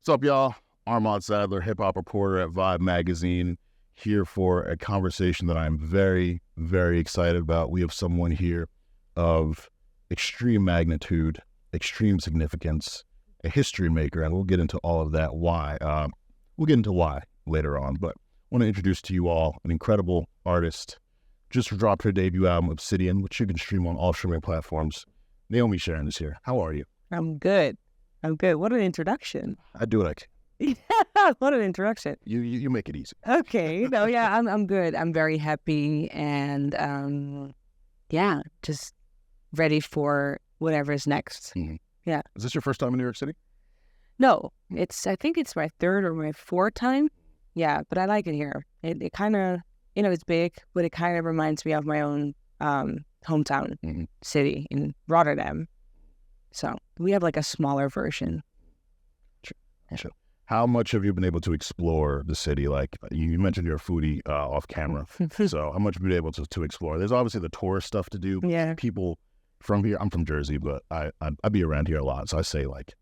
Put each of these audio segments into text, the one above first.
What's up, y'all? Armon Sadler, hip-hop reporter at Vibe Magazine, here for a conversation that I'm very, very excited about. We have someone here of extreme magnitude, extreme significance, a history maker, and we'll get into all of that, why. We'll get into why later on, but I want to introduce to you all an incredible artist. Just dropped her debut album, Obsidian, which you can stream on all streaming platforms. Naomi Sharon is here. How are you? I'm good. What an introduction. I do what I can. What an introduction. You make it easy. Okay. No, yeah, I'm good. I'm very happy and just ready for whatever's next. Mm-hmm. Yeah. Is this your first time in New York City? No, I think it's my third or my fourth time. Yeah, but I like it here. It kind of, it's big, but it kind of reminds me of my own hometown city in Rotterdam. So we have like a smaller version. Sure. How much have you been able to explore the city? Like you mentioned you're a foodie off camera. So how much have you been able to explore? There's obviously the tourist stuff to do. Yeah. People from here, I'm from Jersey, but I be around here a lot. So I say like,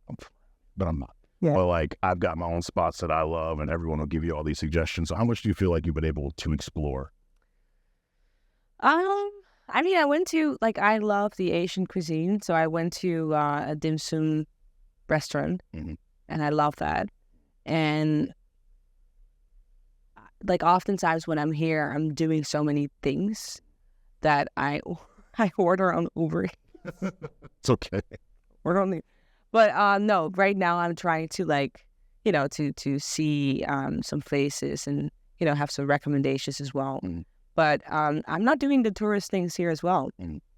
but I'm not. Yeah. But like I've got my own spots that I love and everyone will give you all these suggestions. So how much do you feel like you've been able to explore? I went to, I love the Asian cuisine, so I went to a dim sum restaurant, and I love that. And, oftentimes when I'm here, I'm doing so many things that I order on Uber. It's okay. Order on the... But, no, right now I'm trying to, to see some places and, have some recommendations as well. But I'm not doing the tourist things here as well.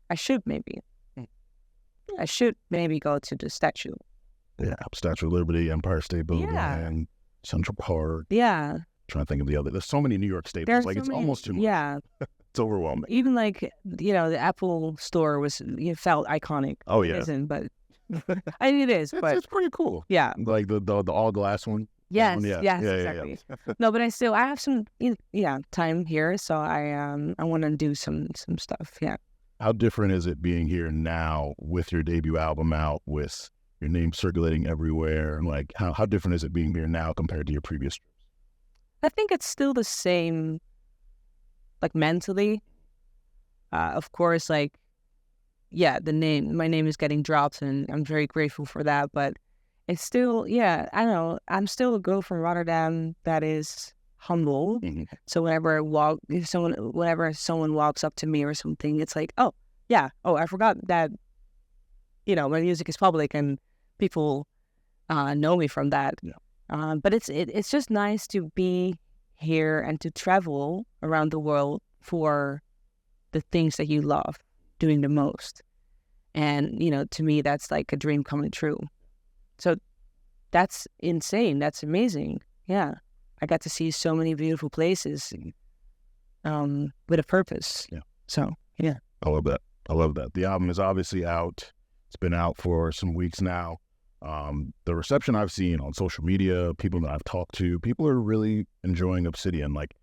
I should maybe. I should maybe go to the statue. Yeah, Statue of Liberty, Empire State Building, and Central Park. Yeah. Trying to think of the other. There's so many New York staples. It's almost too much. Yeah. It's overwhelming. Even the Apple store felt iconic. Oh yeah. It isn't, but it is. But it's pretty cool. Yeah. Like the all glass one. Yes, yeah, exactly. No, but I have some time here, so I want to do some stuff. Yeah. How different is it being here now with your debut album out, with your name circulating everywhere? Like how different is it being here now compared to your previous trips? I think it's still the same, mentally. Of course, my name is getting dropped, and I'm very grateful for that. But it's still, I don't know. I'm still a girl from Rotterdam that is humble. So whenever someone walks up to me or something, it's like, I forgot that, my music is public and people know me from that. Yeah. But it's just nice to be here and to travel around the world for the things that you love doing the most. And, to me, that's like a dream coming true. So that's insane. That's amazing. Yeah. I got to see so many beautiful places with a purpose. Yeah. So, yeah. I love that. The album is obviously out. It's been out for some weeks now. The reception I've seen on social media, people that I've talked to, people are really enjoying Obsidian. Like,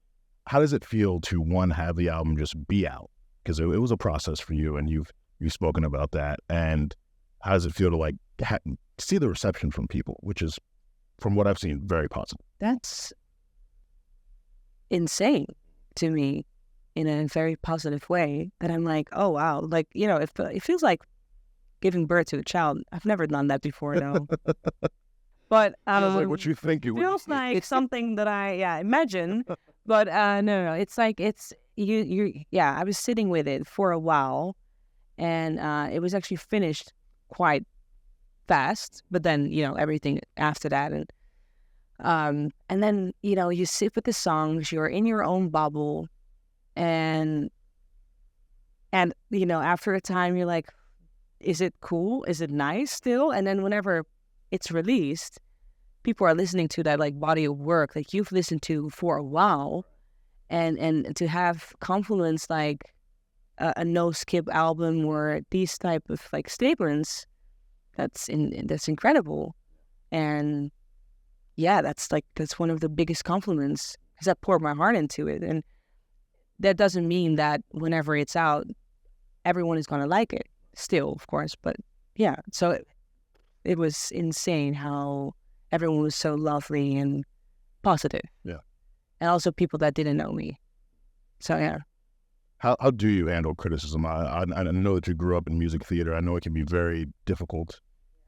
how does it feel to, one, have the album just be out? Because it was a process for you, and you've spoken about that. And how does it feel to see the reception from people, which is, from what I've seen, very positive? That's insane to me in a very positive way, that I'm like, oh, wow. It feels like giving birth to a child. I've never done that before, though. But feels like what you think it feels like something that I imagine. But no. It's like you. Yeah, I was sitting with it for a while, and it was actually finished quite fast. But then everything after that, and then you sit with the songs. You're in your own bubble, and after a time you're like, is it cool? Is it nice still? And then whenever it's released, people are listening to that body of work that you've listened to for a while, and to have compliments like a no skip album or these type of statements, that's incredible. And yeah, that's one of the biggest compliments, because I poured my heart into it. And that doesn't mean that whenever it's out, everyone is going to like it still, of course. But yeah, so it was insane how everyone was so lovely and positive. Yeah. And also people that didn't know me. So, yeah. How do you handle criticism? I know that you grew up in music theater. I know it can be very difficult.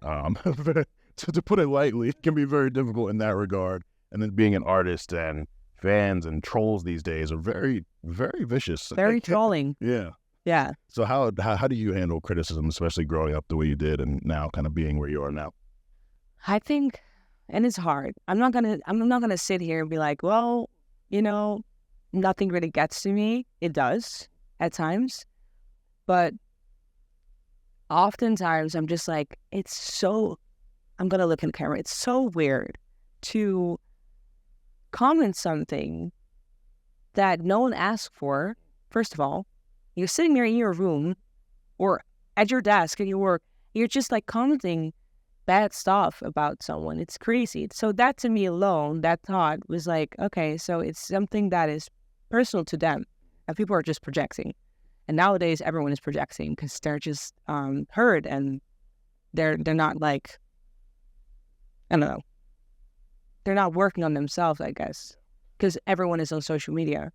To put it lightly, it can be very difficult in that regard. And then being an artist, and fans and trolls these days are very, very vicious. Very trolling. Yeah. Yeah. So how do you handle criticism, especially growing up the way you did and now kind of being where you are now? I think, and it's hard. I'm not gonna sit here and be like, well, nothing really gets to me. It does at times, but oftentimes I'm just like, I'm gonna look in the camera. It's so weird to comment something that no one asked for. First of all, you're sitting there in your room or at your desk and you're just like commenting bad stuff about someone. It's crazy. So that, to me alone, that thought was like, okay, so it's something that is personal to them and people are just projecting. And nowadays everyone is projecting because they're just hurt and they're not like, I don't know, they're not working on themselves, I guess, because everyone is on social media.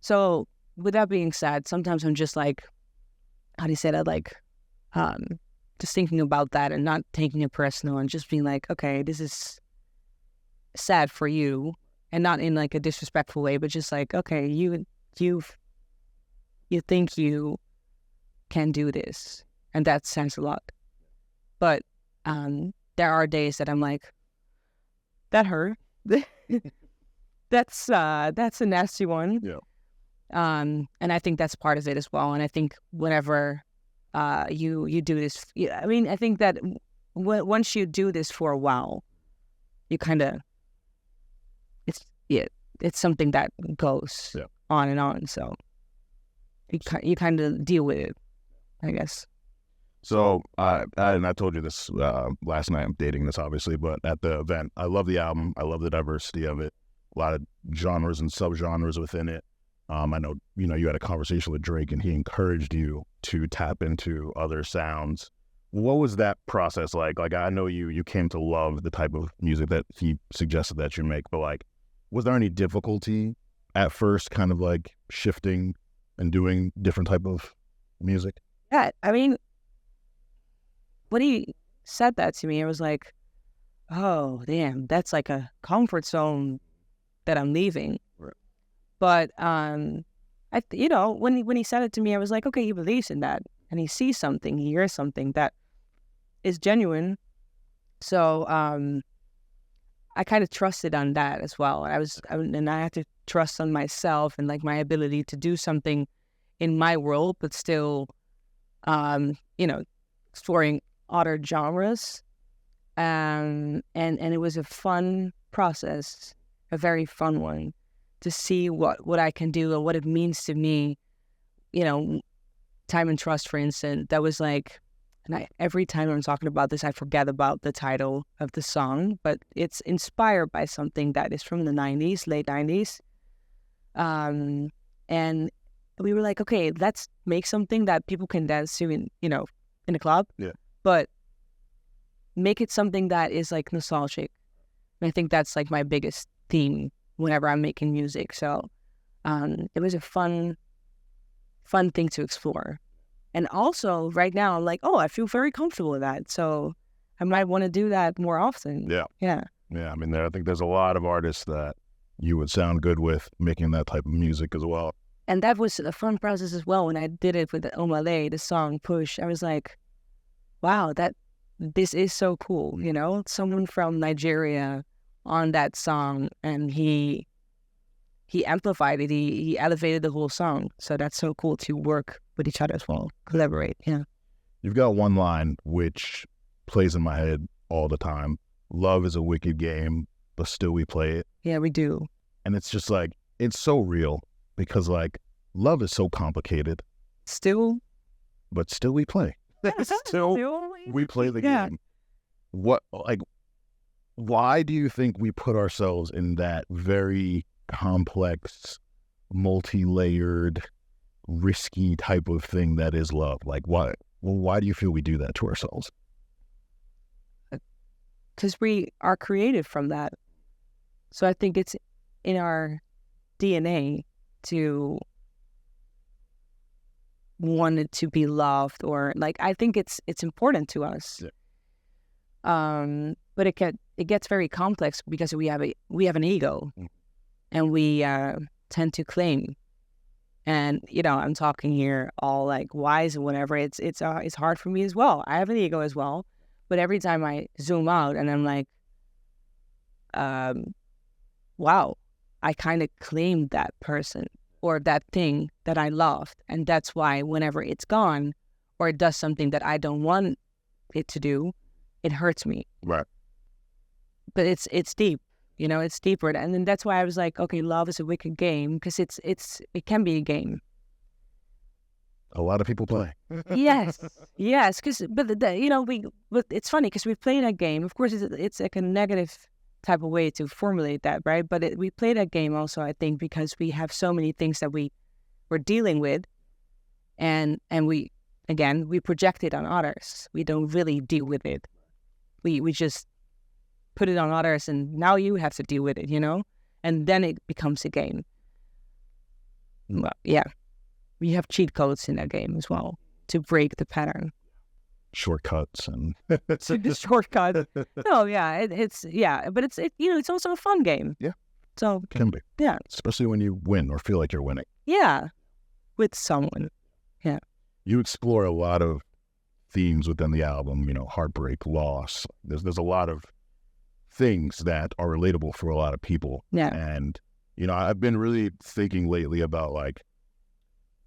So with that being said, sometimes I'm just like, how do you say that? Like, just thinking about that and not taking it personal and just being like, okay, this is sad for you, and not in like a disrespectful way, but just like, okay, you think you can do this, and that says a lot. But there are days that I'm like, that hurt. That's a nasty one. Yeah. And I think that's part of it as well. And I think whenever you do this, I think that once you do this for a while, you kind of, it's something that goes on and on. So you kind of deal with it, I guess. So and I told you this last night. I'm dating this, obviously, but at the event, I love the album. I love the diversity of it. A lot of genres and subgenres within it. I know, you had a conversation with Drake and he encouraged you to tap into other sounds. What was that process like? Like, I know you came to love the type of music that he suggested that you make, but like, was there any difficulty at first kind of like shifting and doing different type of music? Yeah, I mean, when he said that to me, I was like, oh, damn, that's like a comfort zone that I'm leaving. Right. But, when he said it to me, I was like, okay, he believes in that. And he sees something, he hears something that is genuine. So I kind of trusted on that as well. And I had to trust on myself and like my ability to do something in my world, but still, exploring other genres. And it was a fun process, a very fun one, to see what I can do and what it means to me. Time and Trust, for instance, that was like, and every time I'm talking about this, I forget about the title of the song, but it's inspired by something that is from the 90s, late 90s. And we were like, okay, let's make something that people can dance to in a club. Yeah. But make it something that is like nostalgic. And I think that's like my biggest theme whenever I'm making music. So it was a fun thing to explore. And also right now I'm like, I feel very comfortable with that. So I might want to do that more often. Yeah. Yeah. Yeah. I mean, I think there's a lot of artists that you would sound good with making that type of music as well. And that was a fun process as well. When I did it with the Omah Lay, the song Push, I was like, wow, this is so cool. Someone from Nigeria on that song, and he amplified it. He elevated the whole song. So that's so cool to work with each other as well, collaborate. Yeah. You've got one line which plays in my head all the time. Love is a wicked game, but still we play it. Yeah, we do. And it's just like, it's so real because like love is so complicated. But still we play. Still we play the game. Why do you think we put ourselves in that very complex, multi-layered, risky type of thing that is love? Like, why do you feel we do that to ourselves? because we are created from that. So I think it's in our DNA to want it to be loved, or like, I think it's important to us. Yeah. But it gets very complex because we have an ego, and we tend to claim. And I'm talking here all like wise and whatever. It's hard for me as well. I have an ego as well, but every time I zoom out and I'm like, wow, I kind of claimed that person or that thing that I loved, and that's why whenever it's gone or it does something that I don't want it to do, it hurts me. Right. But it's deep. It's deeper, and then that's why I was like, okay, love is a wicked game, because it can be a game. A lot of people play. Yes, but it's funny because we play that game. Of course, it's like a negative type of way to formulate that, right? But we play that game also, I think, because we have so many things that we're dealing with, and we project it on others. We don't really deal with it. We just put it on others, and now you have to deal with it, and then it becomes a game. Well, yeah, we have cheat codes in that game as well to break the pattern. Shortcuts and shortcut. No, yeah, but it's also a fun game. Yeah, so it can be. Yeah, especially when you win or feel like you're winning. Yeah, with someone. Yeah, you explore a lot of themes within the album. Heartbreak, loss. There's a lot of things that are relatable for a lot of people. Yeah. And, I've been really thinking lately about, like,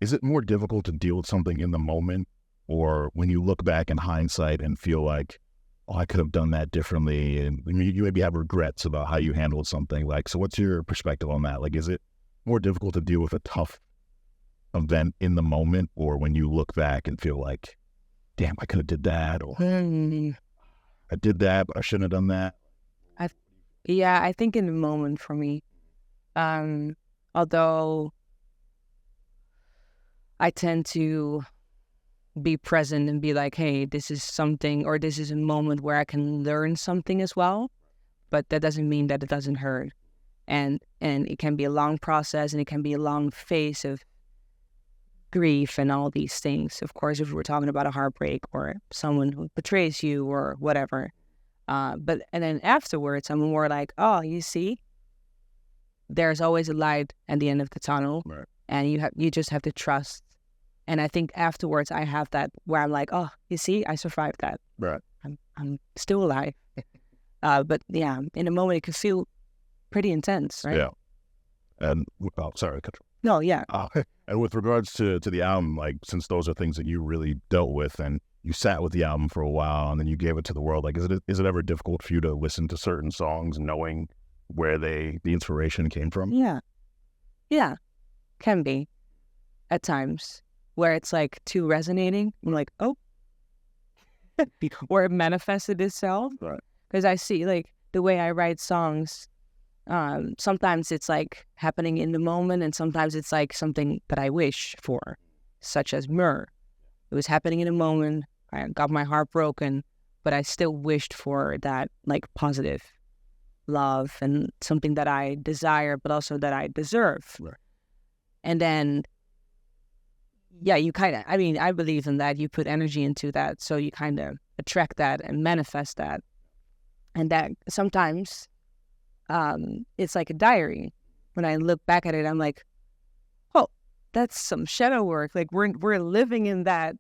is it more difficult to deal with something in the moment, or when you look back in hindsight and feel like, oh, I could have done that differently, and you maybe have regrets about how you handled something? Like, so what's your perspective on that? Like, is it more difficult to deal with a tough event in the moment, or when you look back and feel like, damn, I could have did that, or I did that, but I shouldn't have done that? I think in the moment for me, although I tend to be present and be like, hey, this is something, or this is a moment where I can learn something as well, but that doesn't mean that it doesn't hurt. And it can be a long process, and it can be a long phase of grief and all these things. Of course, if we're talking about a heartbreak or someone who betrays you or whatever. And then afterwards, I'm more like, oh, you see, there's always a light at the end of the tunnel, right. And you just have to trust. And I think afterwards, I have that where I'm like, oh, you see, I survived that. Right. I'm still alive. But yeah, in a moment, it can feel pretty intense, right? Yeah. And sorry, no, yeah. And with regards to the album, like, since those are things that you really dealt with, and you sat with the album for a while, and then you gave it to the world, like, is it ever difficult for you to listen to certain songs knowing where the inspiration came from? Yeah, can be at times where it's like too resonating. I'm like, oh, or it manifested itself. Right. Because I see, like, the way I write songs, sometimes it's like happening in the moment, and sometimes it's like something that I wish for, such as Myrrh. It was happening in a moment. I got my heart broken, but I still wished for that, like, positive love and something that I desire, but also that I deserve. Right. And then, yeah, you kind of, I believe in that. You put energy into that, so you kind of attract that and manifest that. And that sometimes it's like a diary. When I look back at it, I'm like, oh, that's some shadow work. Like, we're living in that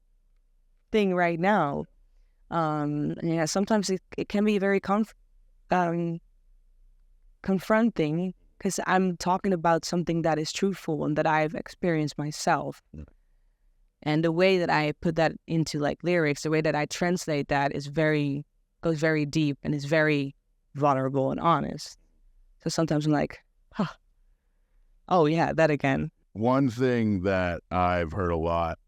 thing right now. Yeah, sometimes it can be very confronting, because I'm talking about something that is truthful and that I've experienced myself. Yeah. And the way that I put that into, like, lyrics, the way that I translate that goes very deep and is very vulnerable and honest. So sometimes I'm like, oh yeah, that again. One thing that I've heard a lot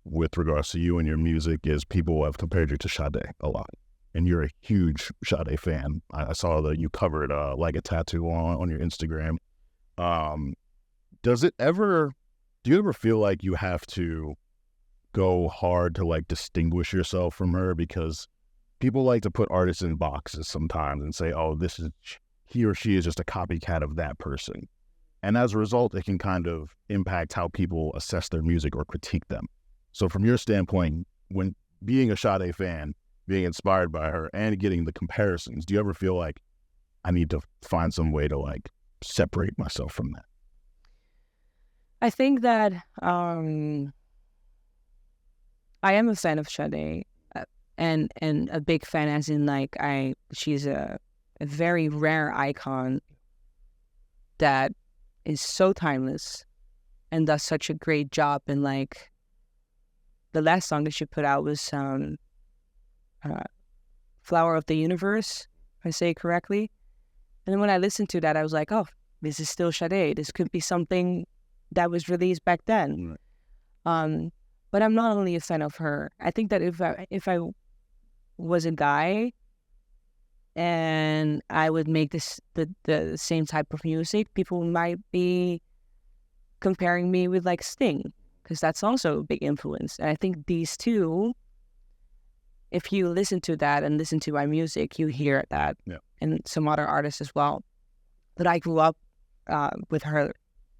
with regards to you and your music is people have compared you to Sade a lot. And you're a huge Sade fan. I saw that you covered Like a Tattoo on your Instagram. Do you ever feel like you have to go hard to, like, distinguish yourself from her? Because people like to put artists in boxes sometimes and say, oh, he or she is just a copycat of that person. And as a result, it can kind of impact how people assess their music or critique them. So from your standpoint, when being a Sade fan, being inspired by her and getting the comparisons, do you ever feel like I need to find some way to like separate myself from that? I think that I am a fan of Sade, and a big fan as in like she's a very rare icon that is so timeless and does such a great job. And like the last song that she put out was Flower of the Universe, if I say it correctly. And then when I listened to that, I was like, oh, this is still Sade. This could be something that was released back then. Right. But I'm not only a fan of her. I think that if I was a guy and I would make the same type of music, people might be comparing me with like Sting, because that's also a big influence. And I think these two, if you listen to that and listen to my music, you hear that, and some other artists as well. But I grew up with her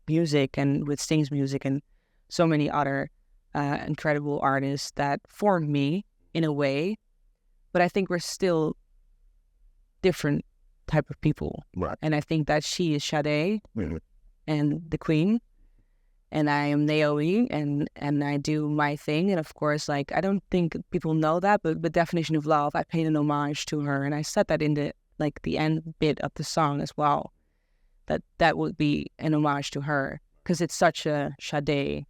music and with Sting's music and so many other incredible artists that formed me in a way. But I think we're still different type of people. Right. And I think that she is Sade and the Queen, and I am Naomi, and I do my thing. And of course, like, I don't think people know that, but the definition of love, I paid an homage to her, and I said that in the end bit of the song as well, that would be an homage to her, because it's such a Sade-esque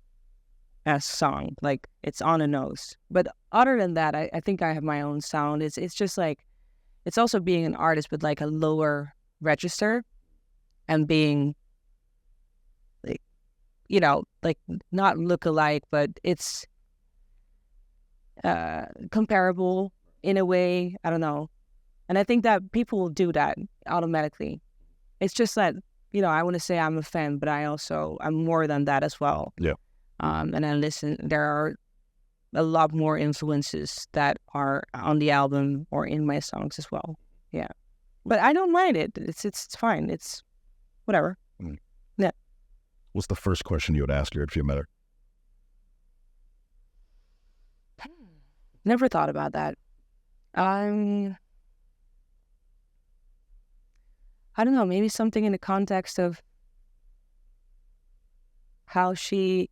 song. Like, it's on the nose. But other than that, I think I have my own sound. It's just like, it's also being an artist with like a lower register and being like, like not look-alike, but it's comparable in a way. I don't know. And I think that people do that automatically. It's just that, I want to say I'm a fan, but I'm more than that as well. Yeah. And I listen, there are a lot more influences that are on the album or in my songs as well. Yeah. But I don't mind it. It's fine. It's whatever. Mm. Yeah. What's the first question you would ask her if you met her? Never thought about that. I don't know, maybe something in the context of how she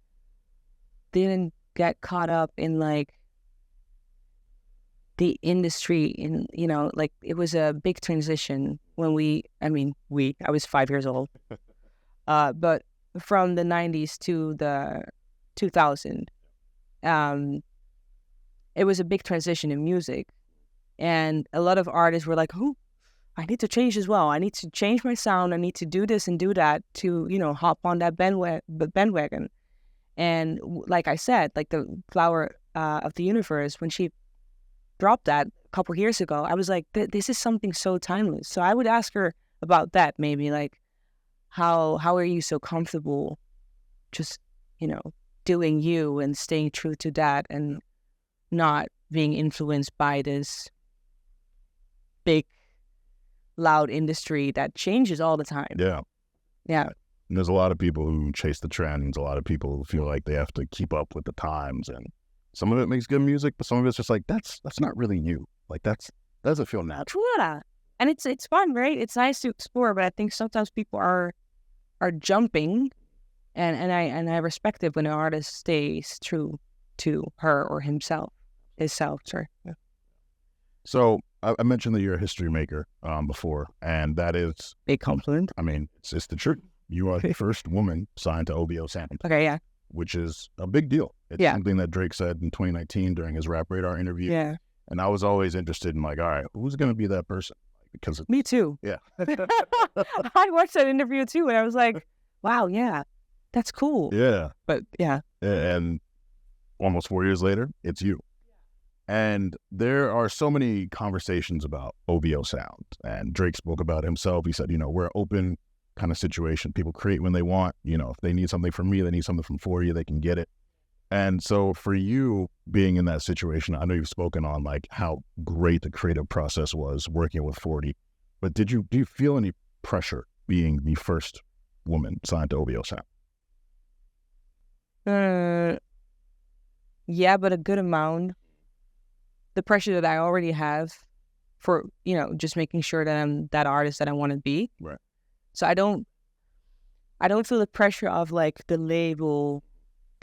didn't get caught up in like the industry in, like it was a big transition when I was 5 years old, but from the 90s to the 2000s, it was a big transition in music, and a lot of artists were like, "Oh, I need to change as well. I need to change my sound. I need to do this and do that to, hop on that bandwagon." And like I said, like the Flower of the Universe, when she dropped that a couple of years ago, I was like, this is something so timeless. So I would ask her about that, maybe like, how are you so comfortable just, doing you and staying true to that and not being influenced by this big, loud industry that changes all the time. Yeah. Yeah. And there's a lot of people who chase the trends. A lot of people who feel like they have to keep up with the times, and some of it makes good music, but some of it's just like, that's not really you. Like, that doesn't feel natural. Yeah. And it's fun, right? It's nice to explore, but I think sometimes people are jumping, and I respect it when an artist stays true to her or himself. Sorry. Yeah. So I mentioned that you're a history maker before, and that is big compliment. I mean, it's the truth. You are the first woman signed to OVO Sound. Okay, yeah. Which is a big deal. It's something that Drake said in 2019 during his Rap Radar interview. Yeah. And I was always interested in like, all right, who's going to be that person? Because me too. Yeah. I watched that interview too, and I was like, wow, yeah, that's cool. Yeah. But yeah. And almost 4 years later, it's you. And there are so many conversations about OVO Sound. And Drake spoke about himself. He said, we're an open kind of situation. People create when they want. If they need something from me, they need something from for you, they can get it. And so for you being in that situation, I know you've spoken on like how great the creative process was working with 40, but do you feel any pressure being the first woman signed to OVO Sound? Yeah, but a good amount. The pressure that I already have for, just making sure that I'm that artist that I want to be. Right. So I don't feel the pressure of like the label,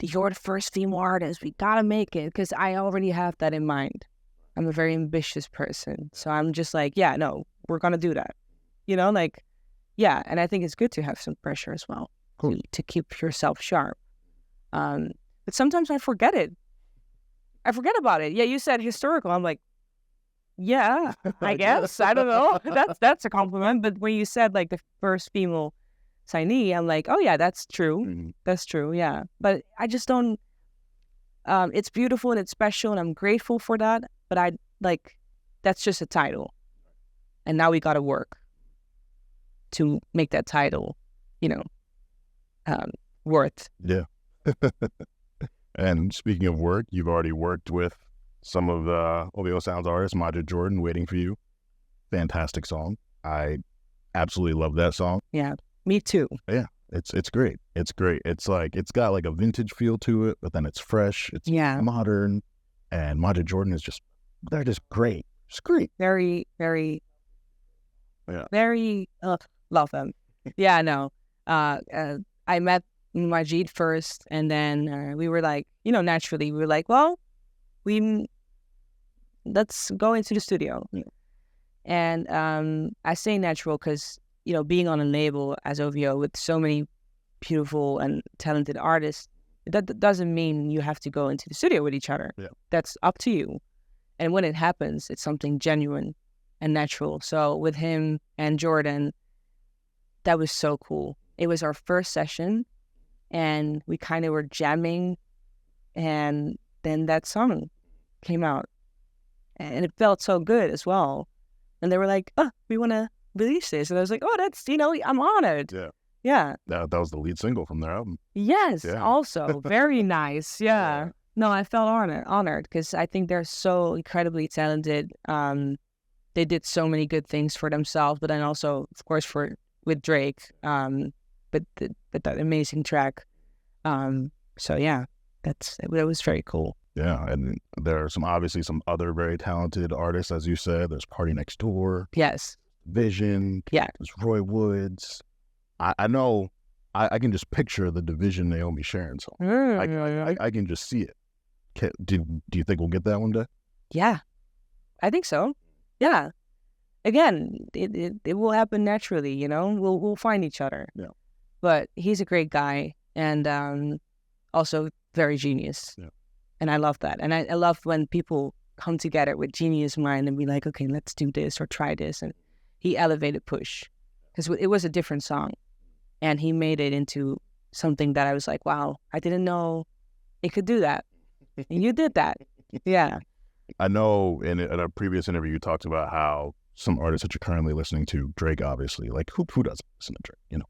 you're the first female artist, we gotta make it, because I already have that in mind. I'm a very ambitious person. So I'm just like, yeah, no, we're gonna do that. Yeah, and I think it's good to have some pressure as well. Cool. To keep yourself sharp. But sometimes I forget it. I forget about it. Yeah, you said historical. I'm like, yeah, I guess. I don't know. That's a compliment. But when you said like the first female signee, I'm like, oh yeah, that's true. Mm-hmm. That's true. Yeah. But I just don't, it's beautiful and it's special and I'm grateful for that. But that's just a title. And now we got to work to make that title, worth. Yeah. And speaking of work, you've already worked with some of the OVO Sounds artists, Majid Jordan, Waiting for You. Fantastic song. I absolutely love that song. Yeah, me too. Yeah, it's great. It's great. It's like, it's got like a vintage feel to it, but then it's fresh. It's modern. And Majid Jordan they're just great. It's great. Very, very, very, love them. Yeah, no. I met Majid first, and then we were like, naturally, we were like, well, let's go into the studio. Yeah. And I say natural because, being on a label as OVO with so many beautiful and talented artists, that doesn't mean you have to go into the studio with each other. Yeah. That's up to you. And when it happens, it's something genuine and natural. So with him and Jordan, that was so cool. It was our first session, and we kind of were jamming, and then that song came out, and it felt so good as well. And they were like, "Oh, we want to release this," and I was like, "Oh, that's I'm honored." Yeah. That was the lead single from their album. Yes. Yeah. Also, very nice. Yeah. No, I felt honored because I think they're so incredibly talented. They did so many good things for themselves, but then also, of course, with Drake. But that amazing track. So yeah, it was very cool. Yeah, and there are obviously some other very talented artists, as you said. There's Party Next Door. Yes. Vision. Yeah. There's Roy Woods. I know. I can just picture the Division Naomi Sharon song. I can just see it. Do you think we'll get that one day? Yeah, I think so. Yeah. Again, it will happen naturally. We'll find each other. Yeah. But he's a great guy, and also very genius. Yeah. And I love that. And I love when people come together with genius mind and be like, okay, let's do this or try this. And he elevated Push because it was a different song. And he made it into something that I was like, wow, I didn't know it could do that. And you did that. Yeah. I know in a previous interview, you talked about how some artists that you're currently listening to, Drake, obviously, like who doesn't listen to Drake,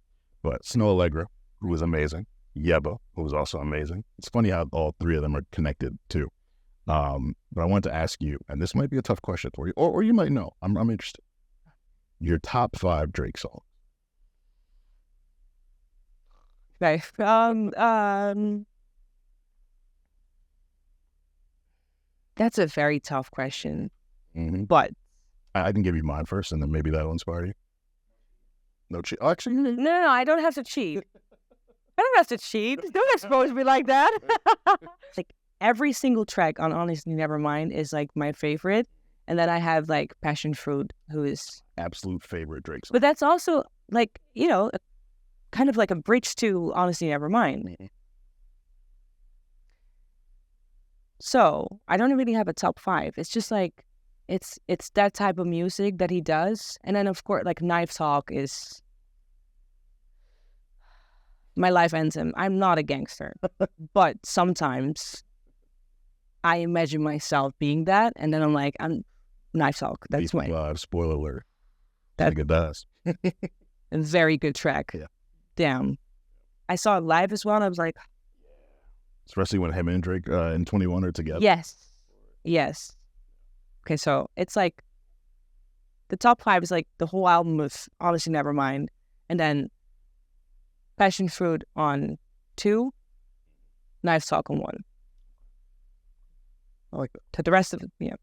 But Snow Allegra, who was amazing. Yeba, who was also amazing. It's funny how all three of them are connected too. But I wanted to ask you, and this might be a tough question for you, or you might know. I'm interested. Your top 5 Drake songs. Okay. That's a very tough question. Mm-hmm. But I can give you mine first, and then maybe that'll inspire you. No cheat. Oh, actually, no, I don't have to cheat. I don't have to cheat. Don't expose me like that. Like every single track on Honestly Nevermind is like my favorite, and then I have like Passion Fruit, who is absolute favorite Drake song. But that's also like kind of like a bridge to Honestly Nevermind. Mm-hmm. So I don't really have a top 5. It's just like it's that type of music that he does, and then of course like Knife Talk is my life anthem. I'm not a gangster, but sometimes I imagine myself being that, and then I'm like, I'm Knife Talk. That's my live. Spoiler alert. I think it does. A very good track. Yeah. Damn. I saw it live as well, and I was like, especially when him and Drake and 21 are together. Yes. Okay, so it's like the top 5 is like the whole album was obviously Nevermind, and then Passion Fruit on 2, Knife Talk on 1. I like that. To the rest of it, yeah.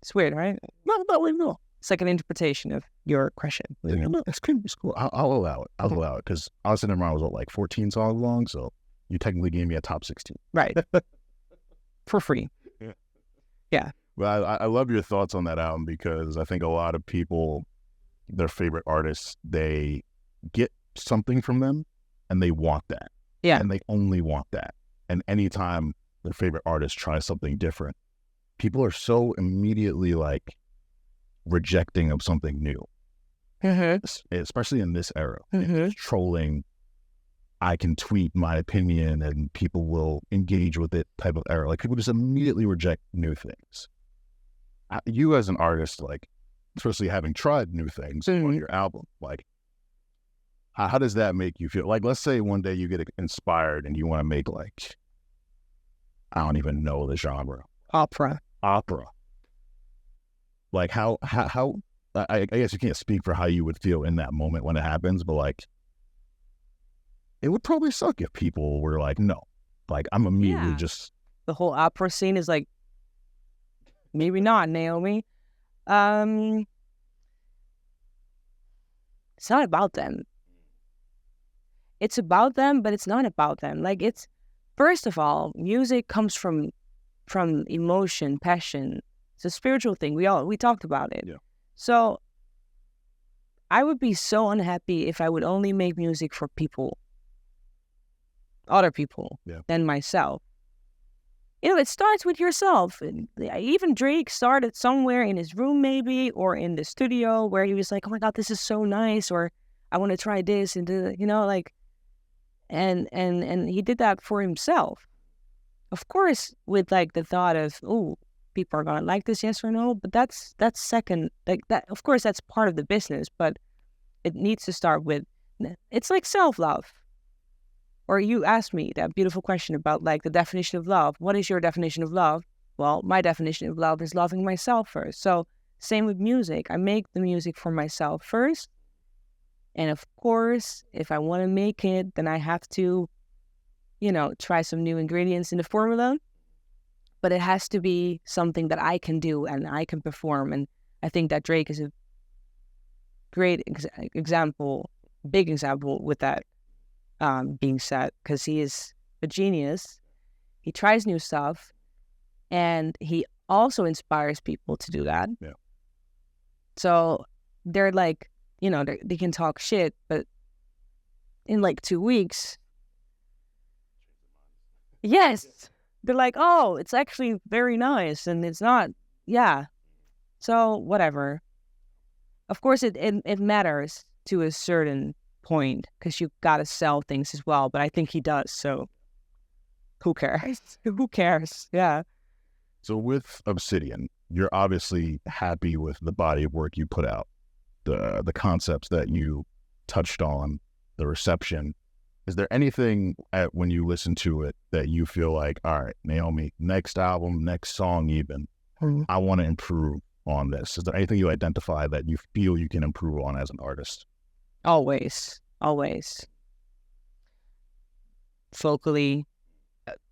It's weird, right? No. It's like an interpretation of your question. No, it's cool. I'll allow it. I'll allow it because Honestly Nevermind was like 14 songs long, so you technically gave me a top 16. Right. For free. Yeah. Well, I love your thoughts on that album because I think a lot of people, their favorite artists, they get something from them and they want that. Yeah. And they only want that. And anytime their favorite artist tries something different, people are so immediately like rejecting of something new. Especially in this era. It's trolling, I can tweet my opinion and people will engage with it type of era. Like people just immediately reject new things. You as an artist, like especially having tried new things on your album, like how does that make you feel? Like let's say one day you get inspired and you want to make like, I don't even know the genre. Opera. Like how I guess you can't speak for how you would feel in that moment when it happens, but like it would probably suck if people were like, no, like I'm immediately just the whole opera scene is like, maybe not, Naomi. It's not about them. It's about them, but it's not about them. Like it's, first of all, music comes from emotion, passion. It's a spiritual thing. We talked about it. Yeah. So I would be so unhappy if I would only make music for people, other people, than myself. You know, it starts with yourself. Even Drake started somewhere in his room maybe, or in the studio where he was like, oh my God, this is so nice, or I want to try this and do, you know, like, and he did that for himself. Of course, with like the thought of, oh, people are going to like this, yes or no, but that's second, like that, of course, that's part of the business, but it needs to start with, it's like self-love. Or you asked me that beautiful question about like the definition of love. What is your definition of love? Well, my definition of love is loving myself first. So same with music. I make the music for myself first. And of course, if I want to make it, then I have to, you know, try some new ingredients in the formula. But it has to be something that I can do and I can perform. And I think that Drake is a great example, big example with that. Being said, because he is a genius. He tries new stuff and he also inspires people to do that. Yeah. So they're like, you know, they can talk shit, but in like 2 weeks, yes, they're like, oh, it's actually very nice and it's not, yeah. So whatever. Of course, it matters to a certain point because you gotta sell things as well, but I think he does, so who cares? Yeah. So with Obsidian, you're obviously happy with the body of work you put out, the concepts that you touched on, the reception. Is there anything when you listen to it that you feel like, all right, Naomi, next album, next song even, I want to improve on this? Is there anything you identify that you feel you can improve on as an artist? Always. Vocally,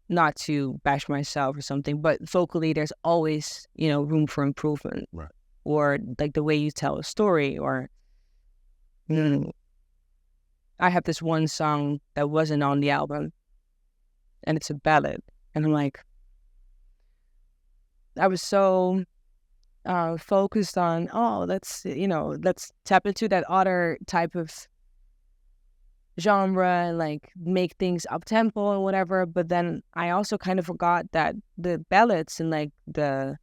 not to bash myself or something, but vocally, there's always, you know, room for improvement. Right. Or like the way you tell a story, or I have this one song that wasn't on the album, and it's a ballad, and I'm like, I was so focused on, let's tap into that other type of genre and like make things up tempo and whatever. But then I also kind of forgot that the ballads and like the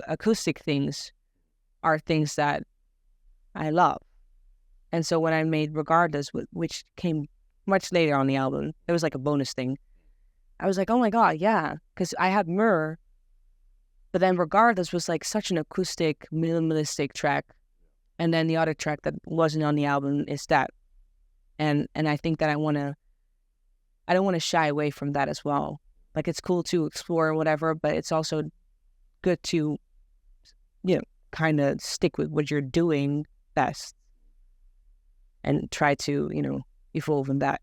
acoustic things are things that I love. And so when I made Regardless, which came much later on the album, it was like a bonus thing. I was like, oh my God, yeah, because I had Myrrh. But then Regardless was like such an acoustic, minimalistic track. And then the other track that wasn't on the album is that. And I think that I don't want to shy away from that as well. Like, it's cool to explore and whatever, but it's also good to, kind of stick with what you're doing best and try to, evolve in that.